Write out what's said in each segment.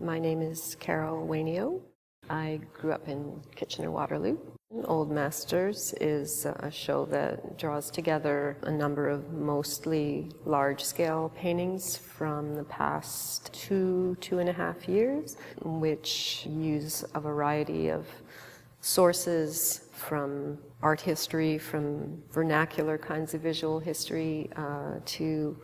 My name is Carol Wainio. I grew up in Kitchener-Waterloo. Old Masters is a show that draws together a number of mostly large-scale paintings from the past 2.5 years, which use a variety of sources from art history, from vernacular kinds of visual history, to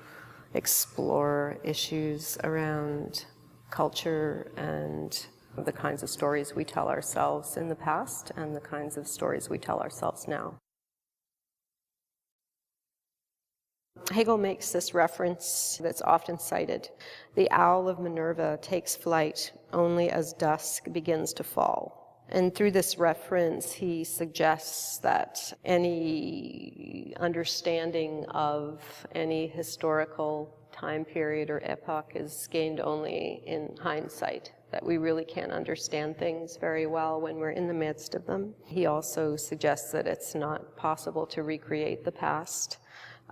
explore issues around culture and the kinds of stories we tell ourselves in the past and the kinds of stories we tell ourselves now. Hegel makes this reference that's often cited. The Owl of Minerva takes flight only as dusk begins to fall. And through this reference, he suggests that any understanding of any historical time period or epoch is gained only in hindsight, that we really can't understand things very well when we're in the midst of them. He also suggests that it's not possible to recreate the past,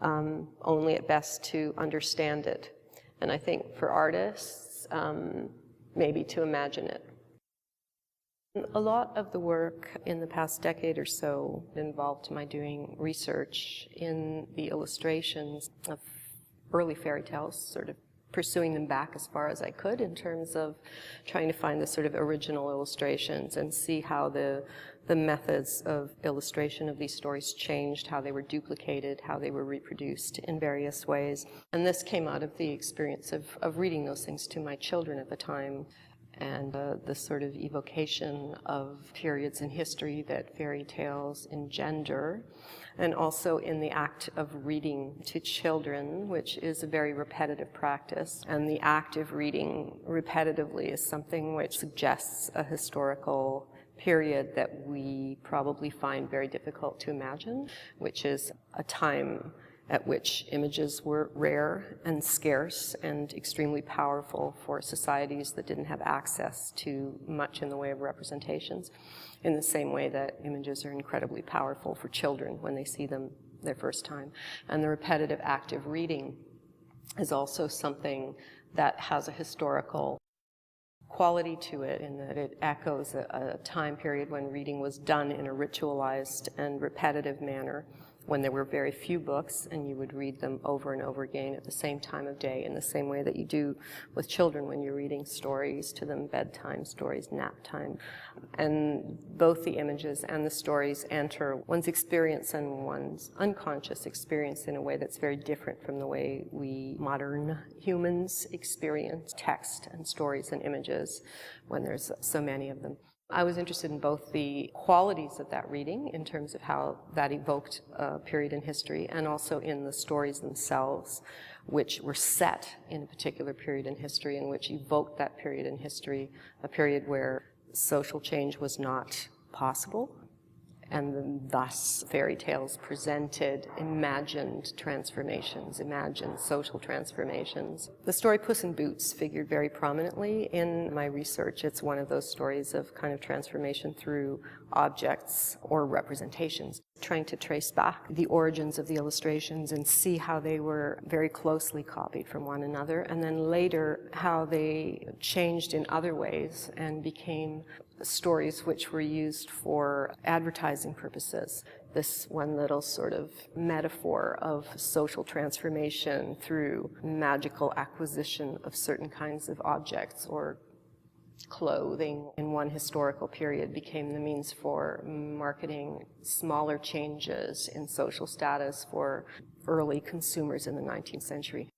only at best to understand it. And I think for artists, maybe to imagine it. A lot of the work in the past decade or so involved my doing research in the illustrations of early fairy tales, sort of pursuing them back as far as I could in terms of trying to find the sort of original illustrations and see how the methods of illustration of these stories changed, how they were duplicated, how they were reproduced in various ways. And this came out of the experience of reading those things to my children at the time, and the sort of evocation of periods in history that fairy tales engender, and also in the act of reading to children, which is a very repetitive practice. And the act of reading repetitively is something which suggests a historical period that we probably find very difficult to imagine, which is a time at which images were rare and scarce and extremely powerful for societies that didn't have access to much in the way of representations, in the same way that images are incredibly powerful for children when they see them their first time. And the repetitive act of reading is also something that has a historical quality to it, in that it echoes a time period when reading was done in a ritualized and repetitive manner, when there were very few books and you would read them over and over again at the same time of day, in the same way that you do with children when you're reading stories to them, bedtime stories, nap time. And both the images and the stories enter one's experience and one's unconscious experience in a way that's very different from the way we modern humans experience text and stories and images when there's so many of them. I was interested in both the qualities of that reading in terms of how that evoked a period in history, and also in the stories themselves, which were set in a particular period in history and which evoked that period in history, a period where social change was not possible. And thus, fairy tales presented imagined transformations, imagined social transformations. The story Puss in Boots figured very prominently in my research. It's one of those stories of kind of transformation through objects or representations, trying to trace back the origins of the illustrations and see how they were very closely copied from one another, and then later how they changed in other ways and became stories which were used for advertising purposes. This one little sort of metaphor of social transformation through magical acquisition of certain kinds of objects or clothing in one historical period became the means for marketing smaller changes in social status for early consumers in the 19th century.